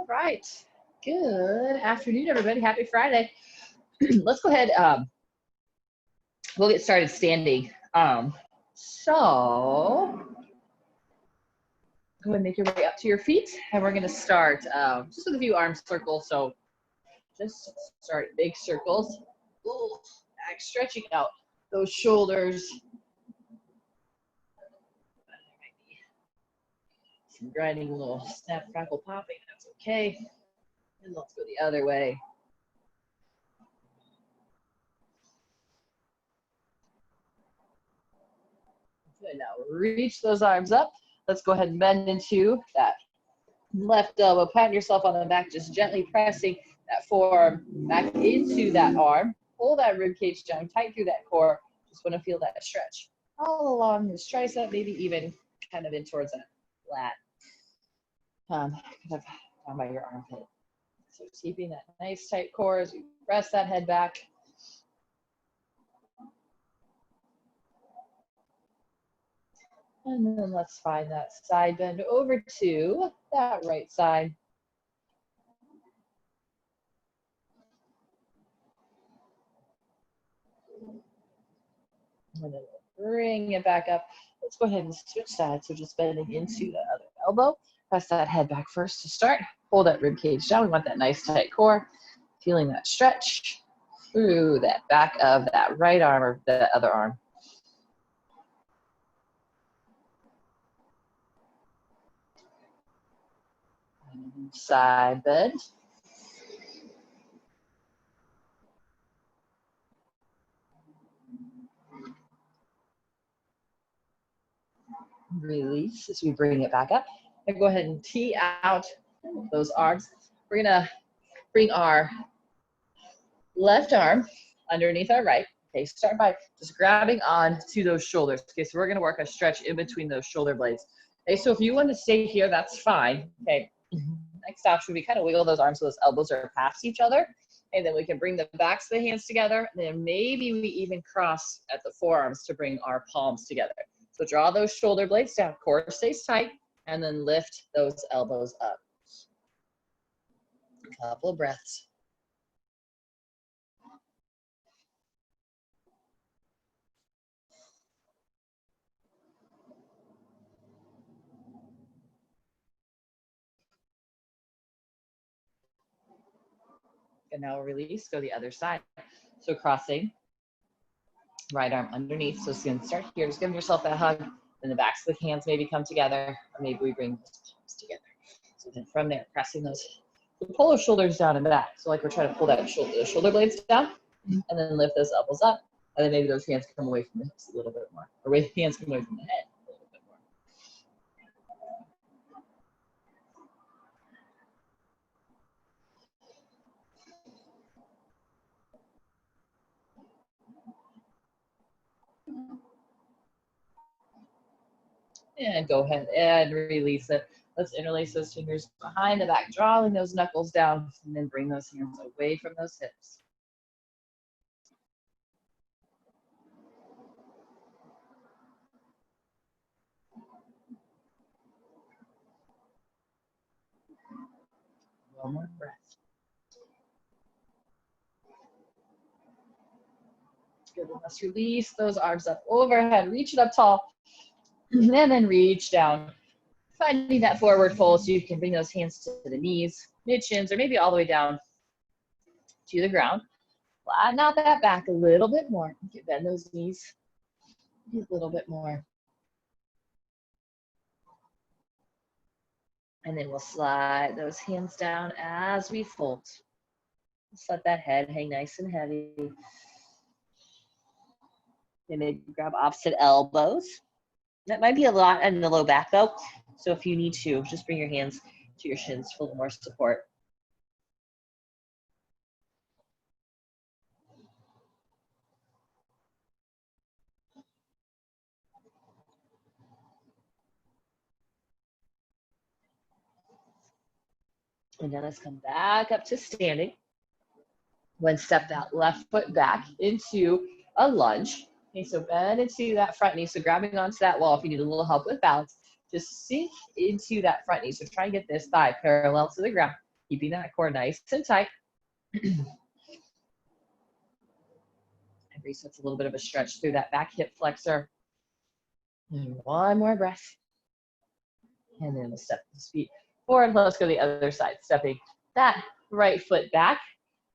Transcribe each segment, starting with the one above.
right. Good afternoon, everybody. Happy Friday. Let's go ahead. We'll get started standing. So go ahead and make your way up to your feet, and we're going to start just with a few arm circles. So just start big circles. Back, stretching out those shoulders. Some grinding, a little snap, crackle, popping. That's okay. And let's go the other way. Good. Now reach those arms up. Let's go ahead and bend into that left elbow. Pat yourself on the back, just gently pressing that forearm back into that arm. Pull that rib cage down, tight through that core. Just want to feel that stretch all along his tricep, maybe even kind of in towards that flat, kind of down by your armpit. So keeping that nice tight core as we press that head back. And then let's find that side bend over to that right side. And then we'll bring it back up. Let's go ahead and switch sides. So just bending into the other elbow. Press that head back first to start. Hold that rib cage down. We want that nice tight core. Feeling that stretch through that back of that right arm or the other arm. And side bend. Release as we bring it back up. And go ahead and tee out those arms. We're gonna bring our left arm underneath our right. Okay, start by just grabbing on to those shoulders. Okay, so we're gonna work a stretch in between those shoulder blades. Okay, so if you want to stay here, that's fine. Okay, next option would be kind of wiggle those arms so those elbows are past each other. And then we can bring the backs of the hands together. And then maybe we even cross at the forearms to bring our palms together. So draw those shoulder blades down, core stays tight, and then lift those elbows up. A couple of breaths. And now release, go the other side. So crossing, right arm underneath. So it's gonna start here, just giving yourself that hug. Then the backs of the hands maybe come together, or maybe we bring those palms together. So then from there, pressing those, pull those shoulders down and back. So like we're trying to pull that shoulder blades down, and then lift those elbows up. And then maybe those hands come away from the hips a little bit more, or hands come away from the head a little bit more. And go ahead and release it. Let's interlace those fingers behind the back, drawing those knuckles down, and then bring those hands away from those hips. One more breath. Good. Let's release those arms up overhead. Reach it up tall, and then reach down. Finding that forward fold so you can bring those hands to the knees, mid-shins, or maybe all the way down to the ground. Flatten out that back a little bit more. You can bend those knees a little bit more. And then we'll slide those hands down as we fold. Just let that head hang nice and heavy. And maybe grab opposite elbows. That might be a lot in the low back though. So if you need to, just bring your hands to your shins for a little more support. And then let's come back up to standing. One step that left foot back into a lunge. Okay, so bend into that front knee. So grabbing onto that wall if you need a little help with balance. Just sink into that front knee. So try and get this thigh parallel to the ground. keeping that core nice and tight. Every set's a little bit of a stretch through that back hip flexor. And one more breath. And then we'll step the feet forward. Let's go to the other side. Stepping that right foot back,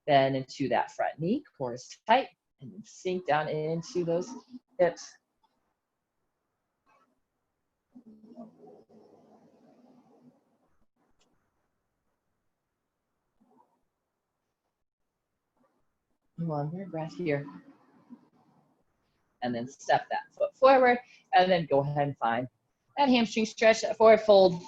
then into that front knee. Core is tight. And then sink down into those hips. One more breath here. And then step that foot forward. And then go ahead and find that hamstring stretch, that forward fold.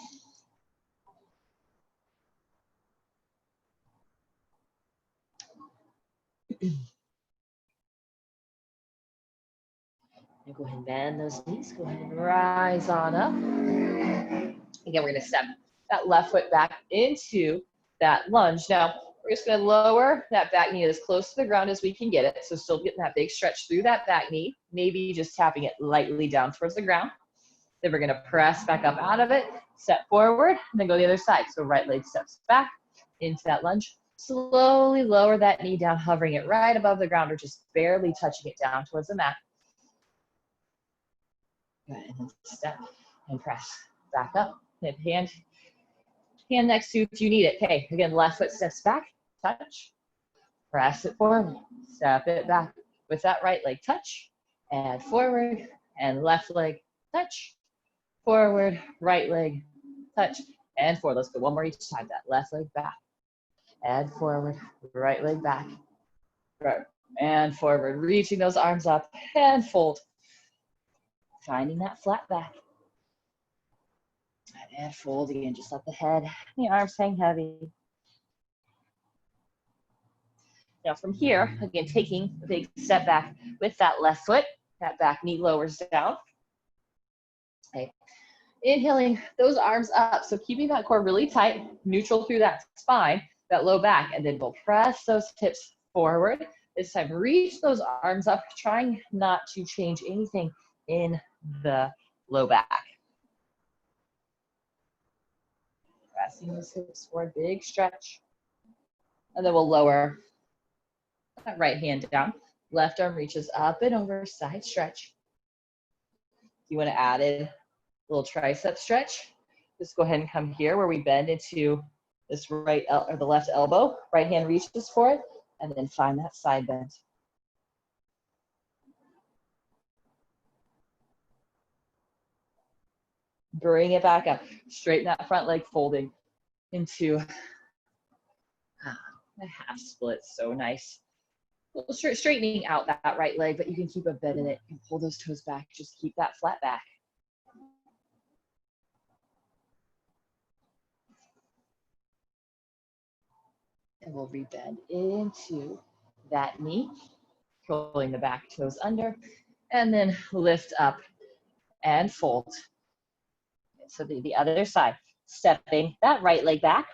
And go ahead and bend those knees. Go ahead and rise on up. Again, we're going to step that left foot back into that lunge. Now, we're just going to lower that back knee as close to the ground as we can get it. So still getting that big stretch through that back knee. Maybe just tapping it lightly down towards the ground. Then we're going to press back up out of it, step forward, and then go the other side. So right leg steps back into that lunge. Slowly lower that knee down, hovering it right above the ground or just barely touching it down towards the mat. Good, and then step and press back up. Hand next to if you need it. Okay, again, left foot steps back, touch, press it forward, step it back with that right leg, touch, and forward, and left leg, touch, forward, right leg, touch, and forward. Let's go one more each time. That left leg back, and forward, right leg back, right, and forward, reaching those arms up, and fold. Finding that flat back. And fold again, just let the head and the arms hang heavy. Now from here, again, taking a big step back with that left foot, that back knee lowers down. Okay. Inhaling those arms up, so keeping that core really tight, neutral through that spine, that low back, and then we'll press those hips forward. This time, reach those arms up, trying not to change anything in the low back. Pressing those hips forward, big stretch. And then we'll lower that right hand down. Left arm reaches up and over, side stretch. If you want to add in a little tricep stretch, just go ahead and come here where we bend into this right or the left elbow. Right hand reaches for it, and then find that side bend. Bring it back up. Straighten that front leg, folding into a half split. So nice. Straightening out that right leg, but you can keep a bend in it. You can pull those toes back. Just keep that flat back. And we'll rebend into that knee, pulling the back toes under, and then lift up and fold. So the other side, stepping that right leg back,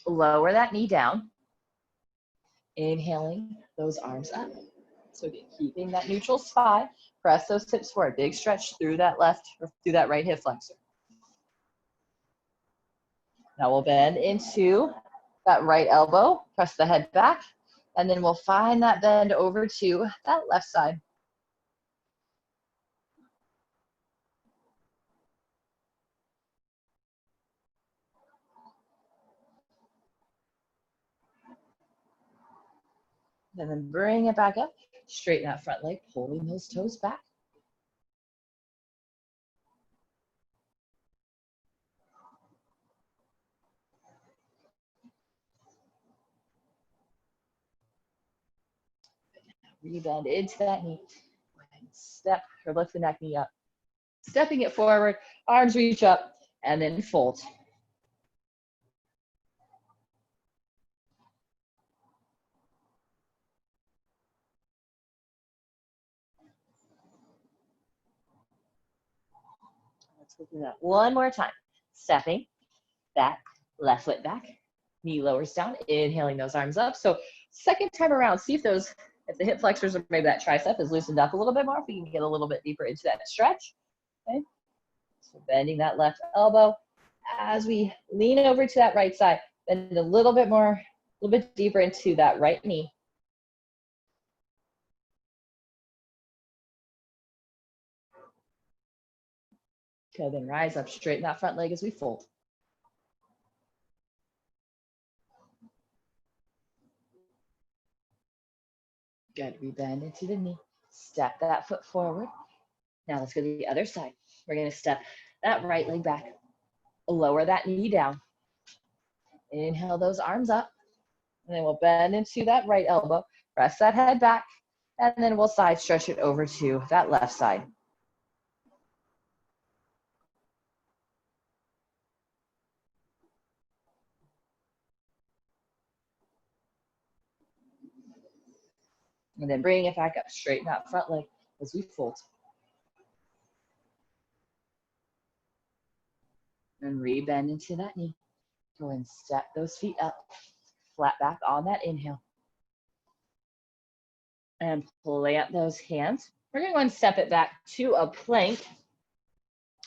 lower that knee down, inhaling those arms up. So again, keeping that neutral spine, press those hips forward, big stretch through that left or through that right hip flexor. Now we'll bend into that right elbow, press the head back, and then we'll find that bend over to that left side. And then bring it back up, straighten that front leg, pulling those toes back. Rebend into that knee. Go ahead and step or lift the neck knee up. Stepping it forward, arms reach up, and then fold. Let's go through that one more time. Stepping that left foot back, knee lowers down, inhaling those arms up. So second time around, see if the hip flexors or maybe that tricep is loosened up a little bit more, if we can get a little bit deeper into that stretch. Okay. So bending that left elbow as we lean over to that right side, Bend a little bit more, a little bit deeper into that right knee. Okay, then rise up, straighten that front leg as we fold. Good, we bend into the knee, step that foot forward. Now let's go to the other side. We're gonna step that right leg back, lower that knee down. Inhale those arms up, and then we'll bend into that right elbow, press that head back, and then we'll side stretch it over to that left side. And then bring it back up, straighten that front leg as we fold. And re-bend into that knee. Go and step those feet up, flat back on that inhale. And plant those hands. We're gonna go and step it back to a plank.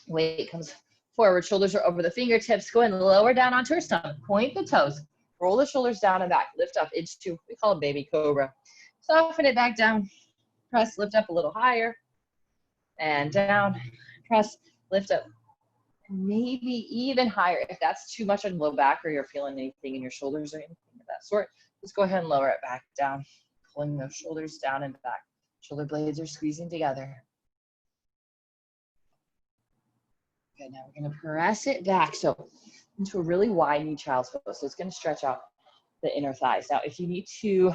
Weight comes forward, shoulders are over the fingertips. Go and lower down onto your stomach. Point the toes, roll the shoulders down and back. Lift up into, we call it baby cobra. Soften it back down. Press, lift up a little higher. And down, press, lift up. Maybe even higher. If that's too much on low back or you're feeling anything in your shoulders or anything of that sort, just go ahead and lower it back down. Pulling those shoulders down and back. Shoulder blades are squeezing together. Good, now we're gonna press it back. So into a really wide knee child's pose. So it's gonna stretch out the inner thighs. Now, if you need to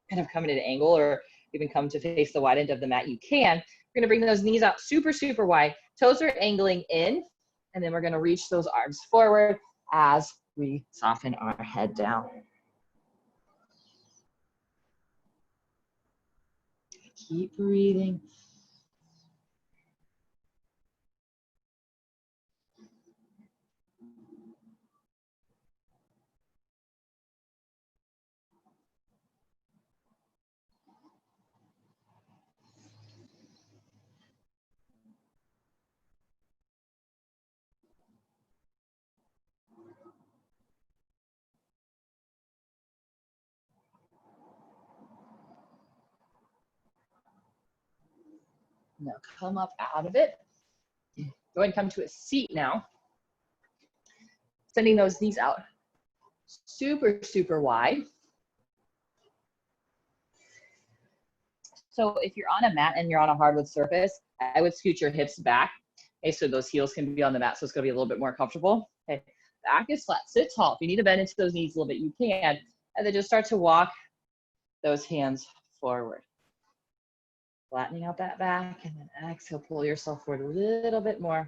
kind of come at an angle or even come to face the wide end of the mat, you can. We're gonna bring those knees out super, super wide. Toes are angling in, and then we're gonna reach those arms forward as we soften our head down. Keep breathing. Now come up out of it. Go ahead and come to a seat now. Sending those knees out super, super wide. So if you're on a mat and you're on a hardwood surface, I would scoot your hips back. Okay, so those heels can be on the mat, so it's gonna be a little bit more comfortable. Okay, back is flat, sit tall. If you need to bend into those knees a little bit, you can. And then just start to walk those hands forward. Flattening out that back, and then exhale, pull yourself forward a little bit more.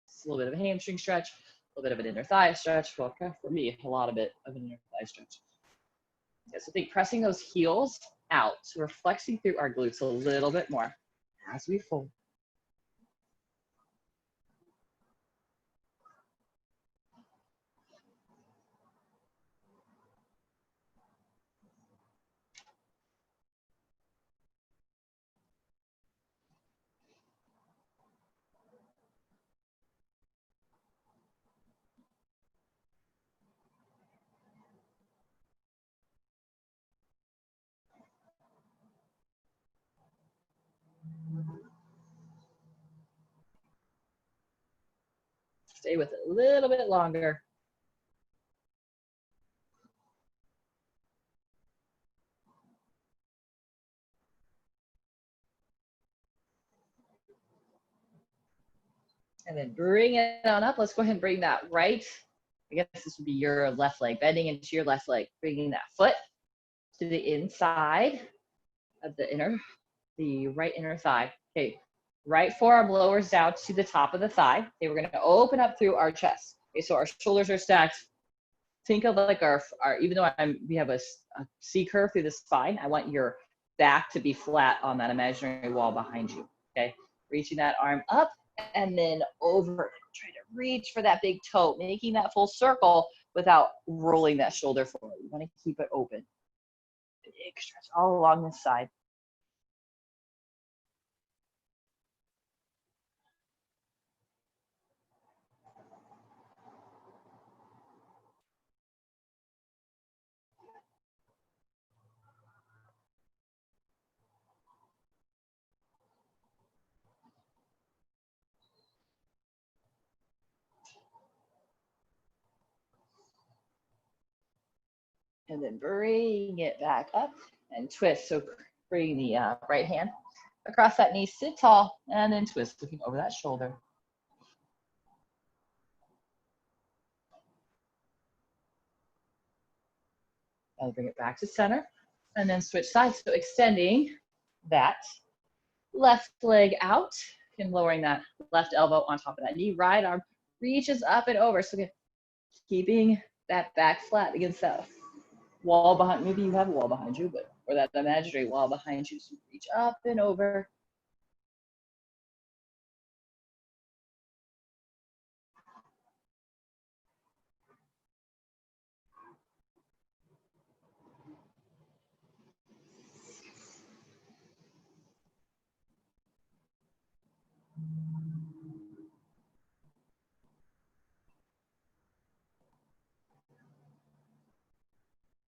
Just a little bit of a hamstring stretch, a little bit of an inner thigh stretch. Well, for me, a lot of it of an inner thigh stretch. Okay, so think pressing those heels out. So we're flexing through our glutes a little bit more as we fold. Stay with it a little bit longer. And then bring it on up. Let's go ahead and bring that right. I guess this would be your left leg, bending into your left leg, bringing that foot to the inside of the right inner thigh. Okay, right forearm lowers down to the top of the thigh. Okay, we're gonna open up through our chest. Okay, so our shoulders are stacked. Think of like our even though we have a C curve through the spine, I want your back to be flat on that imaginary wall behind you. Okay, reaching that arm up and then over. Try to reach for that big toe, making that full circle without rolling that shoulder forward. You want to keep it open. Big stretch all along this side. And then bring it back up and twist. So bring the right hand across that knee, sit tall, and then twist, looking over that shoulder. And bring it back to center, and then switch sides. So extending that left leg out and lowering that left elbow on top of that knee. Right arm reaches up and over. So again, keeping that back flat against that wall behind. Maybe you have a wall behind you, but or that imaginary wall behind you. So reach up and over.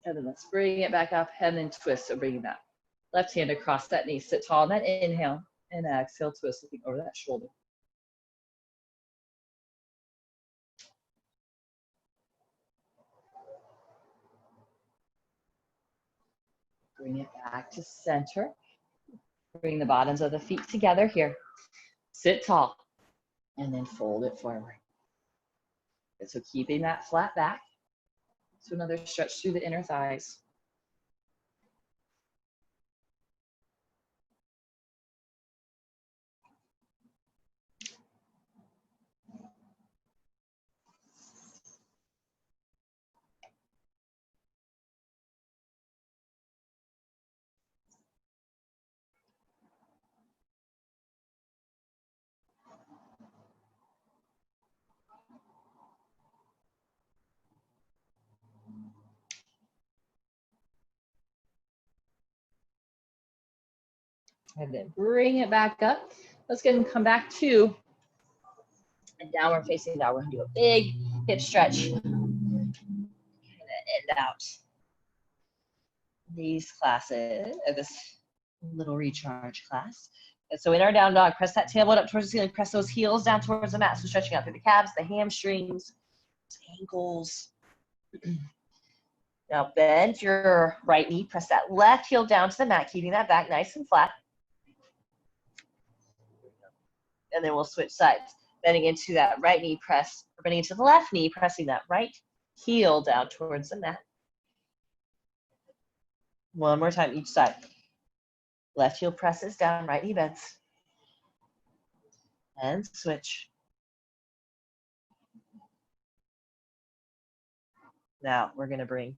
And then let's bring it back up and then twist. So bringing that left hand across that knee, sit tall, and then inhale and exhale, twist, looking over that shoulder. Bring it back to center. Bring the bottoms of the feet together here. Sit tall and then fold it forward. And so keeping that flat back. So another stretch through the inner thighs. And then bring it back up. Let's go and come back to a downward facing dog. We're gonna do a big hip stretch. And then end out these classes, this little recharge class. And so in our down dog, press that tailbone up towards the ceiling, press those heels down towards the mat. So stretching out through the calves, the hamstrings, ankles. Now bend your right knee, press that left heel down to the mat, keeping that back nice and flat. And then we'll switch sides. Bending into that right knee press, or bending into the left knee, pressing that right heel down towards the mat. One more time each side. Left heel presses down, right knee bends. And switch. Now we're gonna bring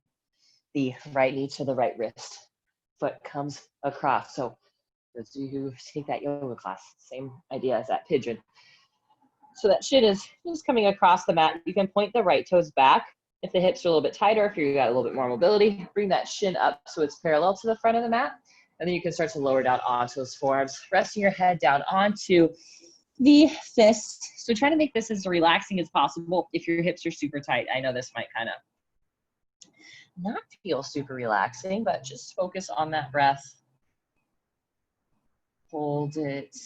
the right knee to the right wrist. Foot comes across. So those of you who take that yoga class, same idea as that pigeon. So that shin is just coming across the mat. You can point the right toes back. If the hips are a little bit tighter, if you've got a little bit more mobility, bring that shin up so it's parallel to the front of the mat. And then you can start to lower down onto those forearms, resting your head down onto the fist. So try to make this as relaxing as possible. If your hips are super tight, I know this might kind of not feel super relaxing, but just focus on that breath. Hold it.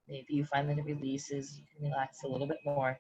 Maybe you find that it releases, you can relax a little bit more.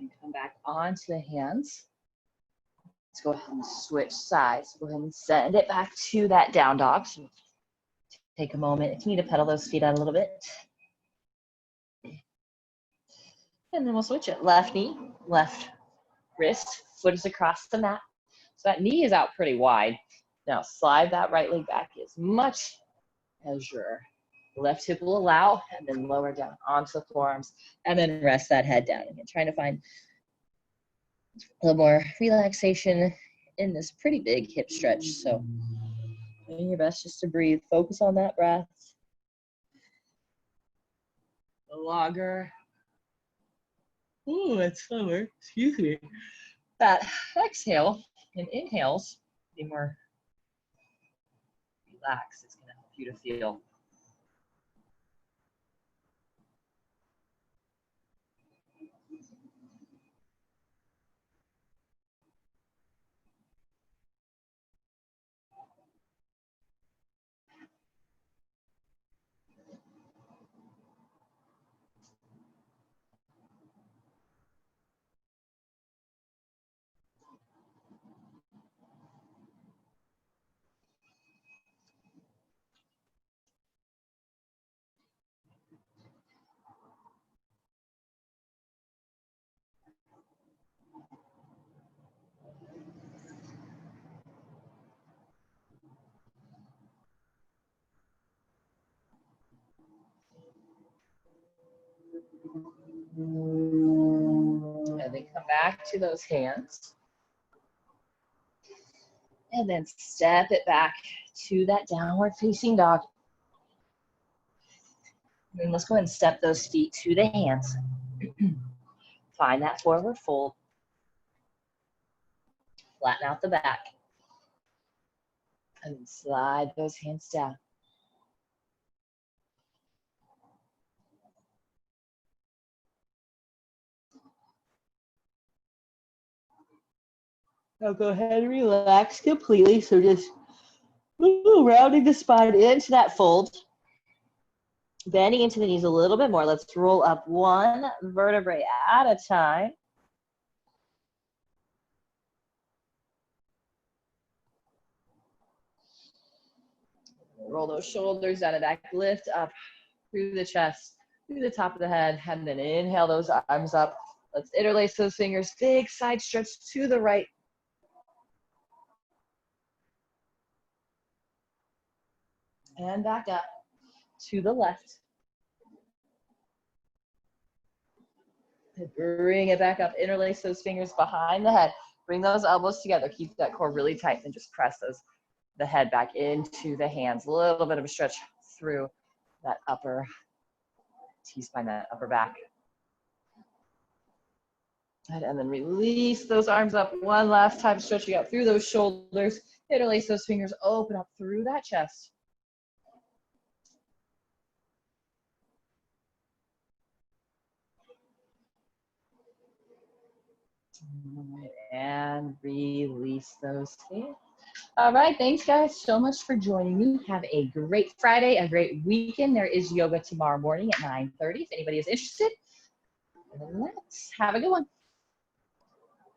And come back onto the hands. Let's go ahead and switch sides. Go ahead and send it back to that down dog. So take a moment if you need to pedal those feet out a little bit. And then we'll switch it. Left knee, left wrist, foot is across the mat. So that knee is out pretty wide. Now slide that right leg back as much as your Left hip will allow, and then lower down onto the forearms, and then rest that head down. Again, trying to find a little more relaxation in this pretty big hip stretch. So doing your best just to breathe. Focus on that breath. Longer. Ooh, it's slower. Excuse me. That exhale and inhales be more relaxed. It's going to help you to feel. And then come back to those hands. And then step it back to that downward facing dog. And let's go ahead and step those feet to the hands. Find that forward fold. Flatten out the back. And then slide those hands down. Now go ahead and relax completely. So just rounding the spine into that fold. Bending into the knees a little bit more. Let's roll up one vertebrae at a time. Roll those shoulders down and back. Lift up through the chest, through the top of the head, and then inhale those arms up. Let's interlace those fingers. Big side stretch to the right. And back up to the left. And bring it back up. Interlace those fingers behind the head. Bring those elbows together. Keep that core really tight and just press the head back into the hands. A little bit of a stretch through that upper T-spine, that upper back. And then release those arms up one last time, stretching out through those shoulders. Interlace those fingers, open up through that chest. And release those hands. All right, thanks guys so much for joining me. Have a great Friday, a great weekend. There is yoga tomorrow morning at 9:30 if anybody is interested. Let's have a good one.